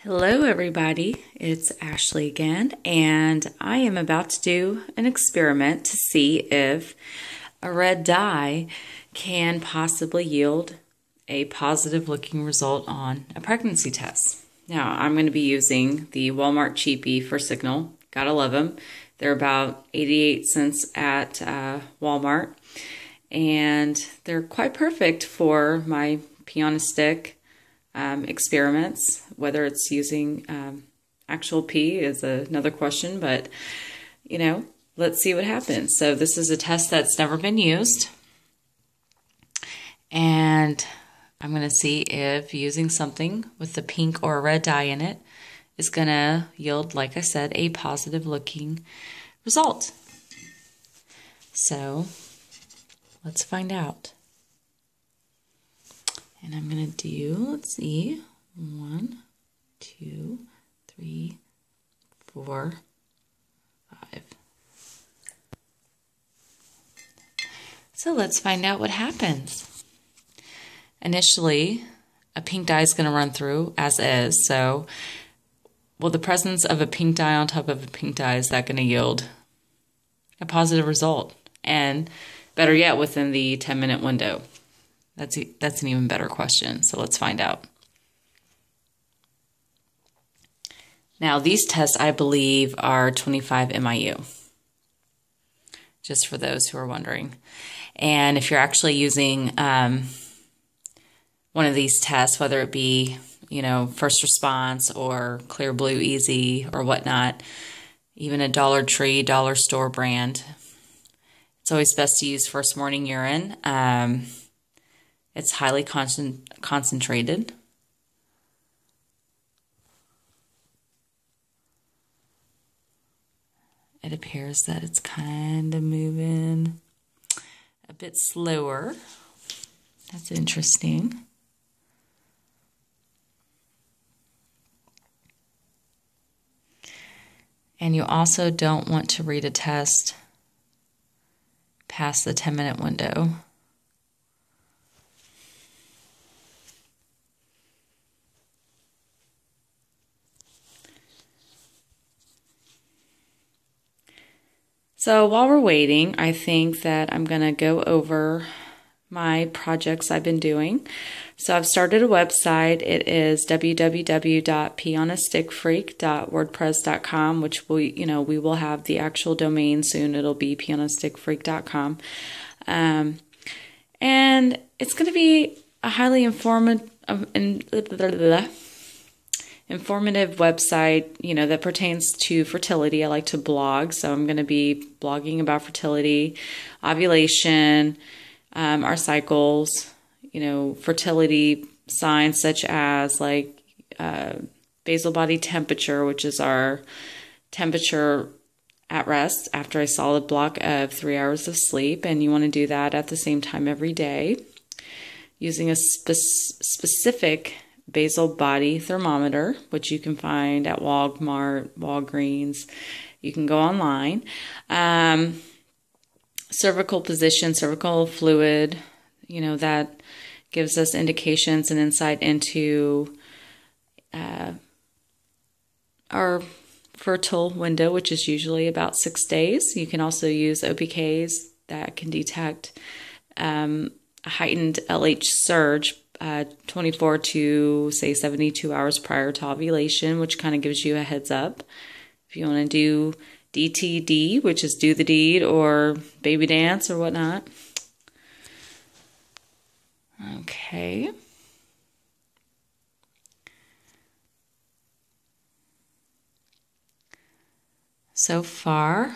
Hello everybody, it's Ashley again, and I am about to do an experiment to see if a red dye can possibly yield a positive looking result on a pregnancy test. Now, I'm going to be using the Walmart Cheapie for Signal. Gotta love them. They're about 88 cents at Walmart, and they're quite perfect for my pee on a stick experiments. Whether it's using actual pee is another question, but you know, let's see what happens. So this is a test that's never been used, and I'm going to see if using something with a pink or a red dye in it is going to yield, like I said, a positive looking result. So let's find out. And I'm going to do, let's see, 1, 2, 3, 4, 5. So let's find out what happens. Initially, a pink dye is going to run through as is. So, will the presence of a pink dye on top of a pink dye, is that going to yield a positive result? And better yet, within the 10-minute window. That's an even better question, so let's find out. Now, these tests, I believe, are 25 MIU, just for those who are wondering. And if you're actually using one of these tests, whether it be, you know, First Response or Clear Blue Easy or whatnot, even a Dollar Tree, dollar store brand, it's always best to use First Morning Urine. It's highly concentrated. It appears that it's kind of moving a bit slower. That's interesting. And you also don't want to read a test past the 10-minute window. So while we're waiting, I think that I'm going to go over my projects I've been doing. So I've started a website. It is www.peeonastickfreak.wordpress.com, which we will have the actual domain soon. It'll be peeonastickfreak.com. And it's going to be a highly informative website, that pertains to fertility. I like to blog, so I'm going to be blogging about fertility, ovulation, our cycles, fertility signs such as like basal body temperature, which is our temperature at rest after a solid block of 3 hours of sleep, and you want to do that at the same time every day using a specific basal body thermometer, which you can find at Walmart, Walgreens. You can go online. Cervical position, cervical fluid, that gives us indications and insight into our fertile window, which is usually about 6 days. You can also use OPKs that can detect a heightened LH surge 24 to, say, 72 hours prior to ovulation, which kind of gives you a heads up. If you want to do DTD, which is do the deed, or baby dance or whatnot. Okay. So far,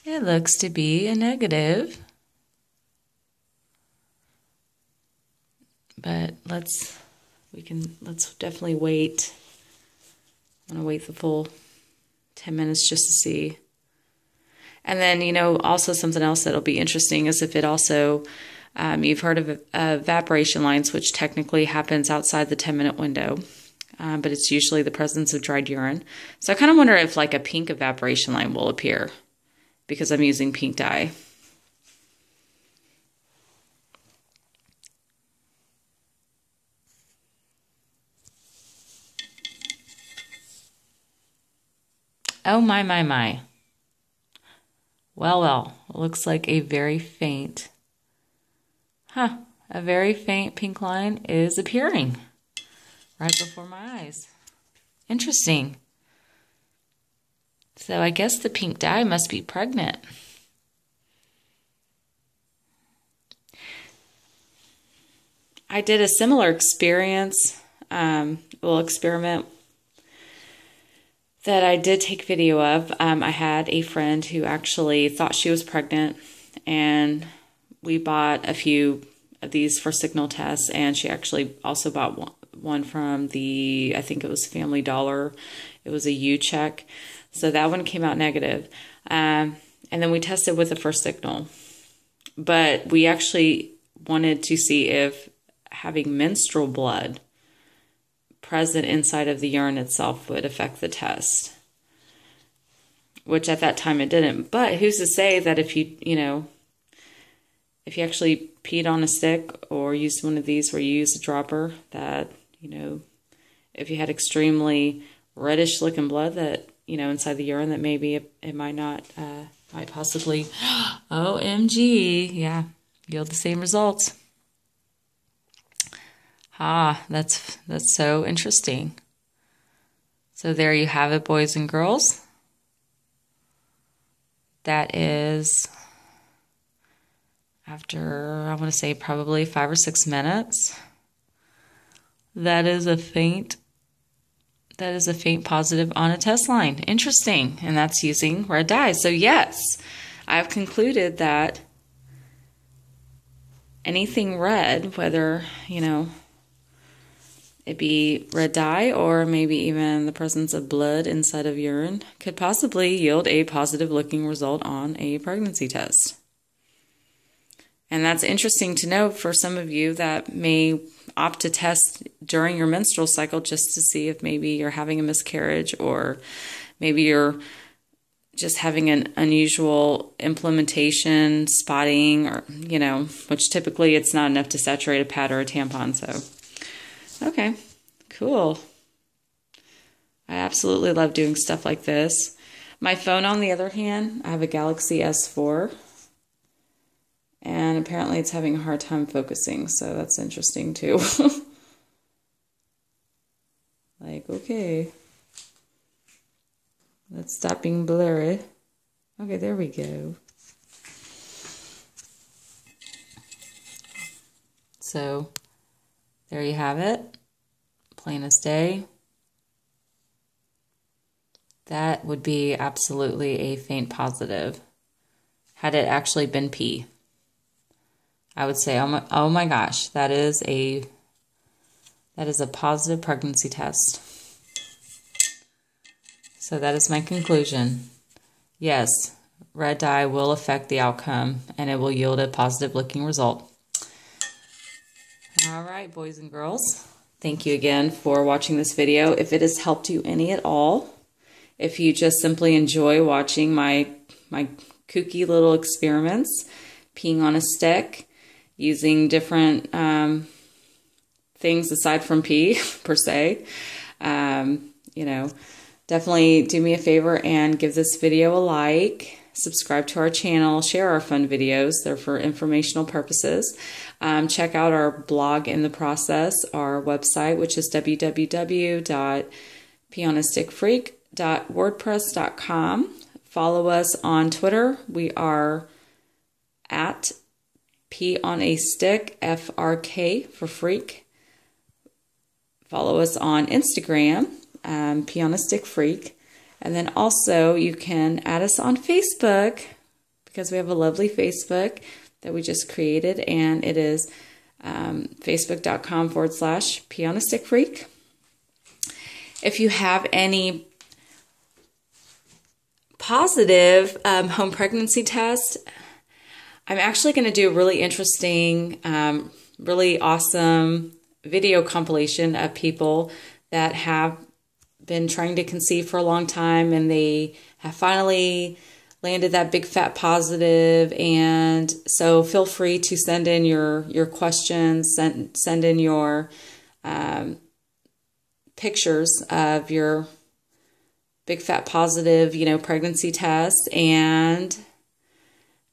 it looks to be a negative. But let's definitely wait. I'm going to wait the full 10 minutes just to see. And then, also something else that'll be interesting is if it also, you've heard of evaporation lines, which technically happens outside the 10-minute window, but it's usually the presence of dried urine. So I kind of wonder if like a pink evaporation line will appear because I'm using pink dye. Oh, my, my, my. Well, well, looks like a very faint, a very faint pink line is appearing right before my eyes. Interesting. So I guess the pink dye must be pregnant. I did a similar experiment that I did take video of. I had a friend who actually thought she was pregnant, and we bought a few of these for signal tests, and she actually also bought one from the, I think it was Family Dollar. It was a U-check. So that one came out negative. And then we tested with the first signal. But we actually wanted to see if having menstrual blood present inside of the urine itself would affect the test, which at that time it didn't. But who's to say that if you actually peed on a stick or used one of these where you use a dropper, that, if you had extremely reddish looking blood that, inside the urine, that maybe it might not, might possibly, OMG, yeah, yield the same results. That's so interesting. So there you have it, boys and girls. That is, after, I want to say probably 5 or 6 minutes, that is a faint positive on a test line. Interesting. And that's using red dye. So yes, I've concluded that anything red, whether, it be red dye or maybe even the presence of blood inside of urine, could possibly yield a positive looking result on a pregnancy test. And that's interesting to know for some of you that may opt to test during your menstrual cycle just to see if maybe you're having a miscarriage, or maybe you're just having an unusual implementation, spotting, or, which typically it's not enough to saturate a pad or a tampon. So, okay, cool. I absolutely love doing stuff like this. My phone, on the other hand, I have a Galaxy S4. And apparently it's having a hard time focusing, so that's interesting too. Like, okay, let's stop being blurry. Okay, there we go. So, there you have it. Plain as day. That would be absolutely a faint positive. Had it actually been pee, I would say, oh my gosh, that is a positive pregnancy test. So that is my conclusion. Yes, red dye will affect the outcome, and it will yield a positive looking result. All right, boys and girls, thank you again for watching this video. If it has helped you any at all, if you just simply enjoy watching my kooky little experiments, peeing on a stick, using different things aside from pee, per se, definitely do me a favor and give this video a like, subscribe to our channel, share our fun videos. They're for informational purposes. Check out our blog in the process, our website, which is www.peeonastickfreak.wordpress.com. Follow us on Twitter. We are at Pee on a Stick, FRK for freak. Follow us on Instagram, Pee on a Stick Freak. And then also you can add us on Facebook, because we have a lovely Facebook that we just created, and it is facebook.com/Pee on a Stick Freak. If you have any positive home pregnancy tests, I'm actually going to do a really interesting, really awesome video compilation of people that have been trying to conceive for a long time, and they have finally landed that big fat positive. And so feel free to send in your questions, send in your pictures of your big fat positive, pregnancy test. And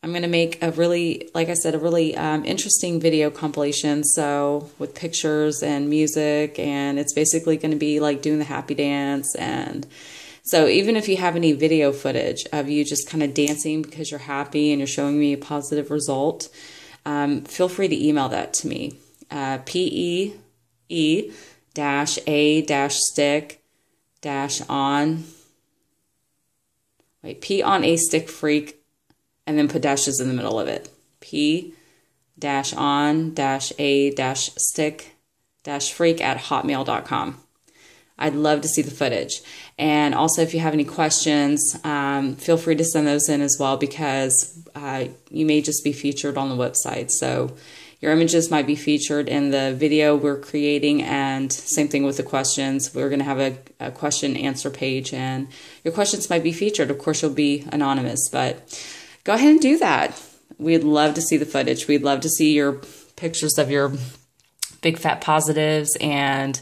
I'm going to make a really, like I said, a really interesting video compilation. So with pictures and music, and it's basically going to be like doing the happy dance. And so even if you have any video footage of you just kind of dancing because you're happy and you're showing me a positive result, feel free to email that to me. P on a stick freak, and then put dashes in the middle of it. P-on-a-stick-freak@hotmail.com. I'd love to see the footage. And also, if you have any questions, feel free to send those in as well, because you may just be featured on the website. So your images might be featured in the video we're creating, and same thing with the questions. We're going to have a question answer page, and your questions might be featured. Of course, you'll be anonymous, but go ahead and do that. We'd love to see the footage. We'd love to see your pictures of your big fat positives and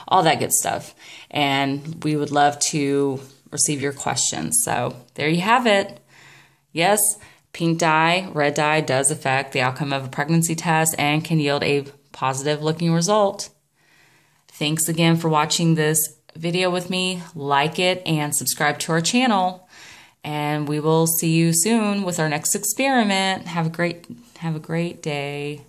all that good stuff. And we would love to receive your questions. So there you have it. Yes, pink dye, red dye does affect the outcome of a pregnancy test and can yield a positive looking result. Thanks again for watching this video with me. Like it and subscribe to our channel. And we will see you soon with our next experiment. Have a great day.